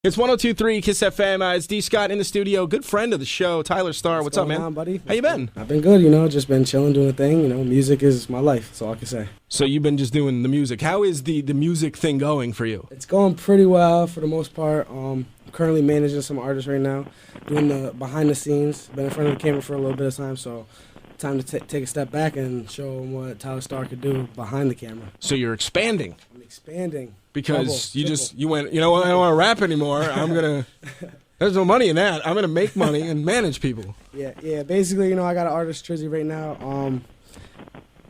It's 102.3 Kiss FM. It's D. Scott in the studio. Good friend of the show, Tyler Starr. What's up, man? On, buddy? How you been? I've been good, just been chilling, doing a thing. Music is my life. That's all I can say. So you've been just doing the music. How is the music thing going for you? It's going pretty well for the most part. I'm currently managing some artists right now, doing the behind the scenes. Been in front of the camera for a little bit of time, so time to take a step back and show them what Tyler Starr could do behind the camera. So you're expanding. I'm expanding. Because you went, you know what, I don't want to rap anymore. There's no money in that. I'm going to make money and manage people. Yeah. Basically, I got an artist, Trizzy, right now.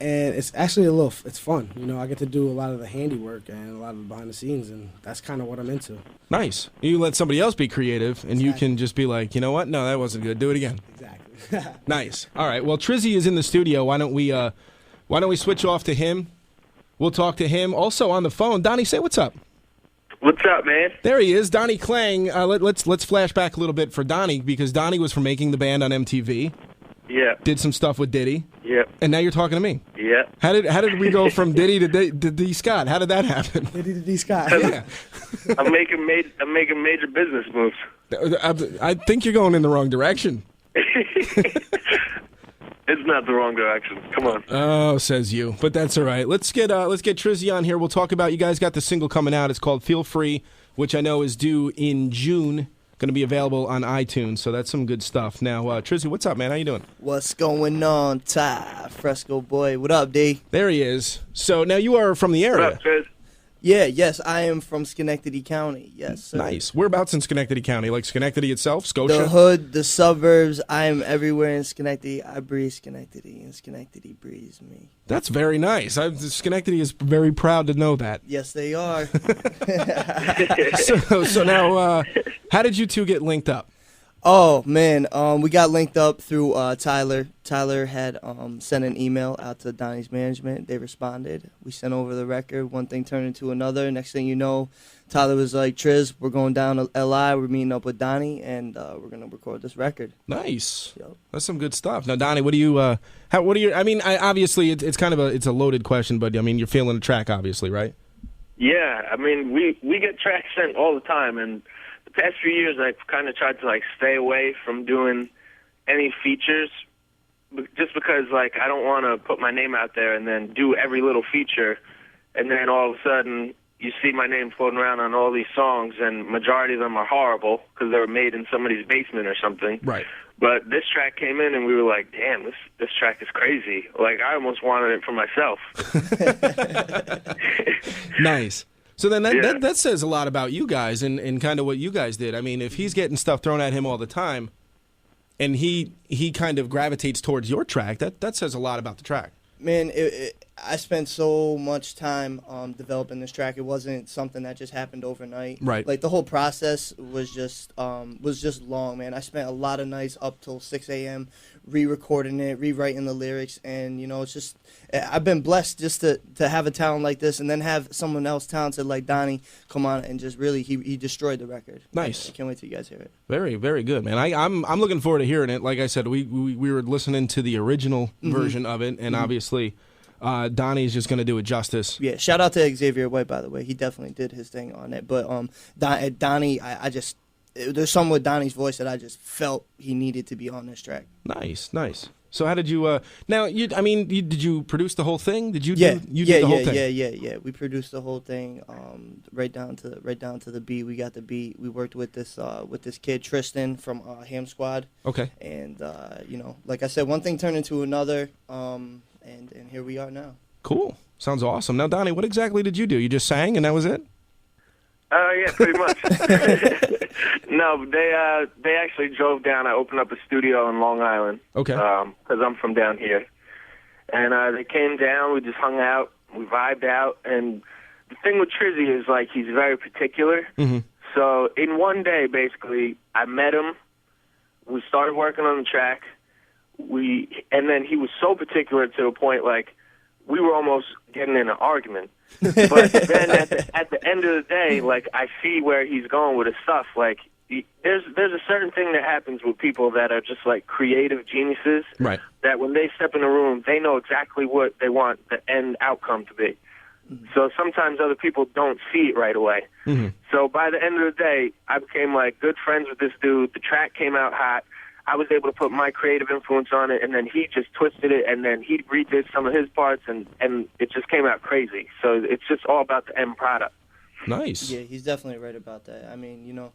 And it's actually it's fun. I get to do a lot of the handiwork and a lot of the behind the scenes, and that's kind of what I'm into. Nice. You let somebody else be creative, and you can just be like, you know what? No, that wasn't good. Do it again. Exactly. Nice. All right. Well, Trizzy is in the studio. Why don't we switch off to him? We'll talk to him. Also on the phone, Donnie, say what's up. What's up, man? There he is, Donnie Klang. Let's flash back a little bit for Donnie, because Donnie was from Making the Band on MTV. Yeah. Did some stuff with Diddy. Yep. And now you're talking to me. Yeah. How did we go from Diddy to D. Scott? How did that happen? Diddy to D. Scott. Yeah. I'm making major business moves. I think you're going in the wrong direction. It's not the wrong direction. Come on. Oh, says you. But that's all right. Let's get Trizzy on here. We'll talk about, you guys got the single coming out. It's called Feel Free, which I know is due in June. Going to be available on iTunes, so that's some good stuff. Now, Trizzy, what's up, man? How you doing? What's going on, Ty? Fresco boy. What up, D? There he is. So now you are from the area. What up, Triz? Yes, I am from Schenectady County. Yes, sir. Nice. Whereabouts in Schenectady County? Like Schenectady itself, Scotia? The hood, the suburbs. I am everywhere in Schenectady. I breathe Schenectady, and Schenectady breathes me. That's very nice. Schenectady is very proud to know that. Yes, they are. So now, how did you two get linked up? Oh, man, we got linked up through Tyler. Tyler had sent an email out to Donnie's management. They responded. We sent over the record. One thing turned into another. Next thing you know, Tyler was like, Triz, we're going down to L.I. We're meeting up with Donnie, and we're going to record this record. Nice. Yep. That's some good stuff. Now, Donnie, what are you, obviously, it's kind of it's a loaded question, but, you're feeling the track, obviously, right? Yeah, we get tracks sent all the time, and the past few years I've kind of tried to stay away from doing any features, just because I don't want to put my name out there and then do every little feature, and then all of a sudden you see my name floating around on all these songs, and majority of them are horrible because they were made in somebody's basement or something. Right. But this track came in, and we were like, damn, this track is crazy. I almost wanted it for myself. Nice. So then that says a lot about you guys and kind of what you guys did. If he's getting stuff thrown at him all the time, and he kind of gravitates towards your track, that says a lot about the track. Man, I spent so much time developing this track. It wasn't something that just happened overnight. Right. The whole process was just long, man. I spent a lot of nights up till 6 a.m. re-recording it, rewriting the lyrics, and it's just I've been blessed just to have a talent like this, and then have someone else talented like Donnie come on and just really he destroyed the record. Nice. I can't wait till you guys hear it. Very, very good, man. I'm looking forward to hearing it. Like I said, we were listening to the original version of it, and obviously Donnie's just going to do it justice. Yeah, shout out to Xavier White, by the way. He definitely did his thing on it. But Donnie, I just there's something with Donnie's voice that I just felt he needed to be on this track. Nice. So how did you? Did you produce the whole thing? Did you? Did the whole thing? Yeah. We produced the whole thing, right down to the beat. We got the beat. We worked with this kid Tristan from Ham Squad. Okay. And like I said, one thing turned into another. And here we are now. Cool. Sounds awesome. Now, Donnie, what exactly did you do? You just sang and that was it? Yeah, pretty much. No, they actually drove down. I opened up a studio in Long Island. Okay. Because I'm from down here. And they came down. We just hung out. We vibed out. And the thing with Trizzy is, he's very particular. Mm-hmm. So in one day, basically, I met him. We started working on the track. And then he was so particular to the point, we were almost getting in an argument. But then at the end of the day, I see where he's going with his stuff. There's a certain thing that happens with people that are just creative geniuses. Right. That when they step in a room, they know exactly what they want the end outcome to be. So sometimes other people don't see it right away. So by the end of the day, I became like good friends with this dude. The track came out hot. I was able to put my creative influence on it, and then he just twisted it, and then he redid some of his parts, and it just came out crazy. So it's just all about the end product. Nice. Yeah, he's definitely right about that. I mean, you know,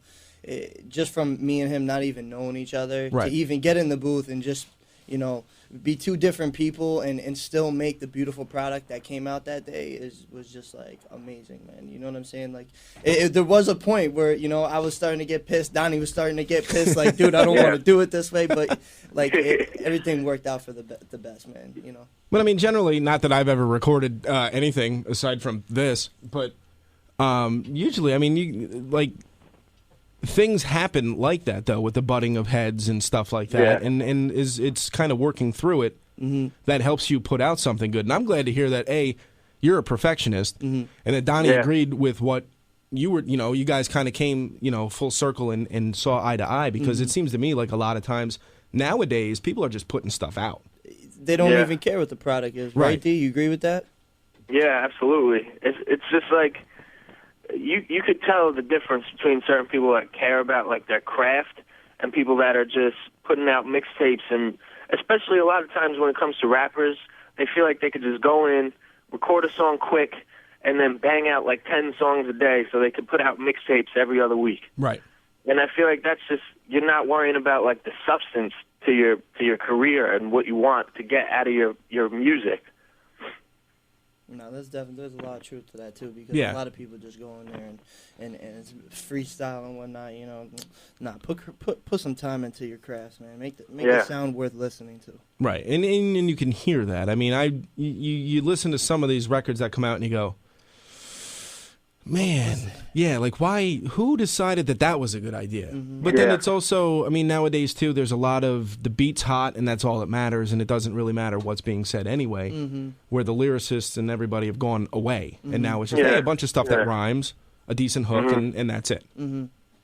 just from me and him not even knowing each other to even get in the booth and just, you know, be two different people and still make the beautiful product that came out that day was just like amazing, man. You know what I'm saying? Like, there was a point where, you know, I was starting to get pissed. Donnie was starting to get pissed. Like, dude, I don't want to do it this way. But like, everything worked out for the best, man. You know. But I mean, generally, not that I've ever recorded anything aside from this, but usually, I mean, things happen like that, though, with the butting of heads and stuff like that, and it's kind of working through it that helps you put out something good. And I'm glad to hear that, A, you're a perfectionist, and that Donnie agreed with what you were, you know, you guys kind of came, you know, full circle and saw eye to eye, because it seems to me like a lot of times nowadays people are just putting stuff out. They don't even care what the product is, right, D? You agree with that? Yeah, absolutely. It's just like, you could tell the difference between certain people that care about like their craft and people that are just putting out mixtapes, and especially a lot of times when it comes to rappers, they feel like they could just go in, record a song quick, and then bang out like 10 songs a day so they could put out mixtapes every other week. Right. And I feel like that's just, you're not worrying about like the substance to your career and what you want to get out of your music. No, there's a lot of truth to that too, because a lot of people just go in there and it's freestyle and whatnot. You know, put some time into your crafts, man. Make it sound worth listening to. Right, and you can hear that. I mean, you listen to some of these records that come out and you go, man, yeah, like why? Who decided that was a good idea? But then it's also, I mean, nowadays too, there's a lot of the beat's hot, and that's all that matters, and it doesn't really matter what's being said anyway. Where the lyricists and everybody have gone away, and now it's just a bunch of stuff that rhymes, a decent hook, and that's it.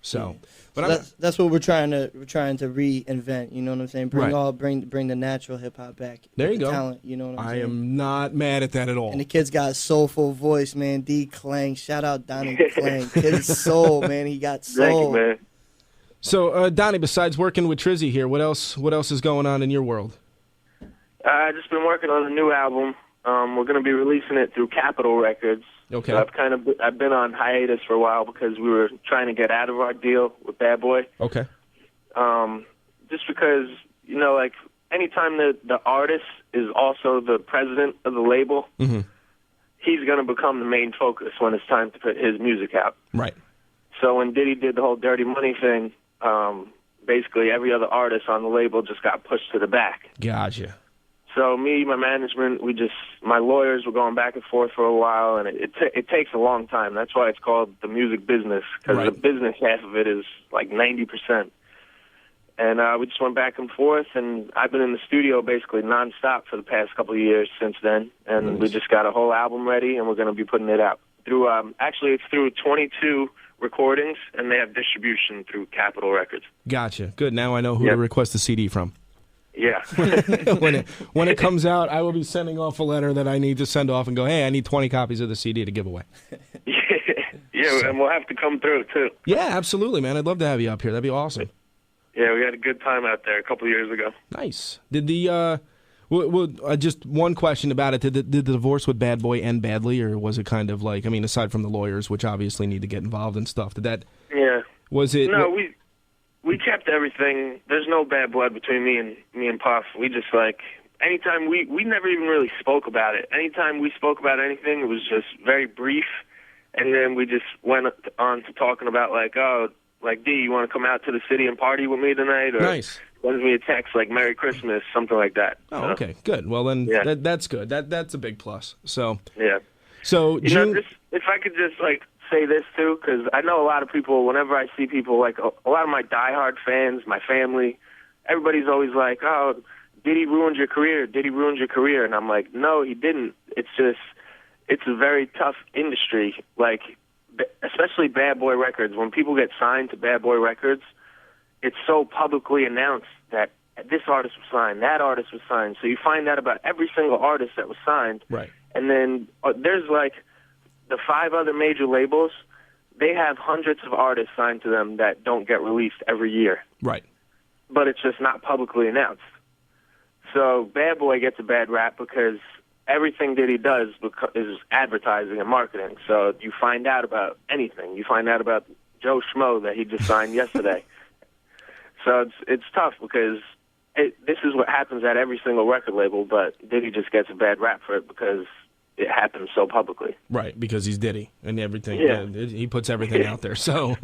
So, but that's what we're trying to reinvent. You know what I'm saying? Bring the natural hip hop back. There you go. Talent. You know what I'm saying? I am not mad at that at all. And the kid's got a soulful voice, man. D Klang, shout out Donnie Klang. Kid's soul, man. He got soul. Thank you, man. So, Donnie, besides working with Trizzy here, what else is going on in your world? I've just been working on a new album. We're going to be releasing it through Capitol Records. Okay. So I've been on hiatus for a while because we were trying to get out of our deal with Bad Boy. Okay. Just because, you know, like anytime the artist is also the president of the label, he's going to become the main focus when it's time to put his music out. Right. So when Diddy did the whole Dirty Money thing, basically every other artist on the label just got pushed to the back. Gotcha. So me, my management, my lawyers were going back and forth for a while, and it takes a long time. That's why it's called the music business, because the business half of it is like 90%. And we just went back and forth, and I've been in the studio basically nonstop for the past couple of years since then. And we just got a whole album ready, and we're going to be putting it out through. Actually, it's through 22 recordings, and they have distribution through Capitol Records. Gotcha. Good. Now I know who to request the CD from. Yeah. when it comes out, I will be sending off a letter that I need to send off and go, hey, I need 20 copies of the CD to give away. And we'll have to come through, too. Yeah, absolutely, man. I'd love to have you up here. That'd be awesome. Yeah, we had a good time out there a couple of years ago. Nice. Did the just one question about it. Did the divorce with Bad Boy end badly, or was it kind of like, I mean, aside from the lawyers, which obviously need to get involved in stuff, did that... Yeah. Was it... No, we kept everything. There's no bad blood between me and Puff. We just, like, anytime we never even really spoke about it. Anytime we spoke about anything, it was just very brief. And then we just went on to talking about, like, D, you want to come out to the city and party with me tonight? Or nice. Sends me a text like Merry Christmas, something like that. Oh, okay, good. Well, then that's good. That's a big plus. So yeah. So you know, if I could just like say this too, because I know a lot of people. Whenever I see people, like a lot of my diehard fans, my family, everybody's always like, "Oh, Diddy ruined your career. Diddy ruined your career," and I'm like, "No, he didn't. It's just, it's a very tough industry. Like, especially Bad Boy Records. When people get signed to Bad Boy Records, it's so publicly announced that this artist was signed, that artist was signed. So you find out about every single artist that was signed. Right. And then there's like the 5 other major labels, they have hundreds of artists signed to them that don't get released every year. Right. But it's just not publicly announced. So Bad Boy gets a bad rap because everything that he does is advertising and marketing. So you find out about anything. You find out about Joe Schmo that he just signed yesterday. So it's tough because this is what happens at every single record label, but Diddy just gets a bad rap for it because it happens so publicly. Right, because he's Diddy and everything. Yeah. He puts everything out there. So,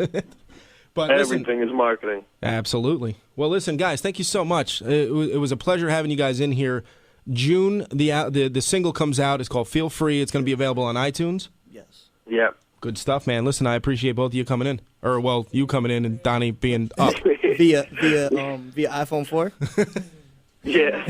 but everything is marketing. Absolutely. Well, listen, guys, thank you so much. It was a pleasure having you guys in here. June, the single comes out. It's called Feel Free. It's going to be available on iTunes. Yes. Yeah. Good stuff, man. Listen, I appreciate both of you coming in. Or, well, you coming in and Donnie being up. via iPhone 4? Yeah.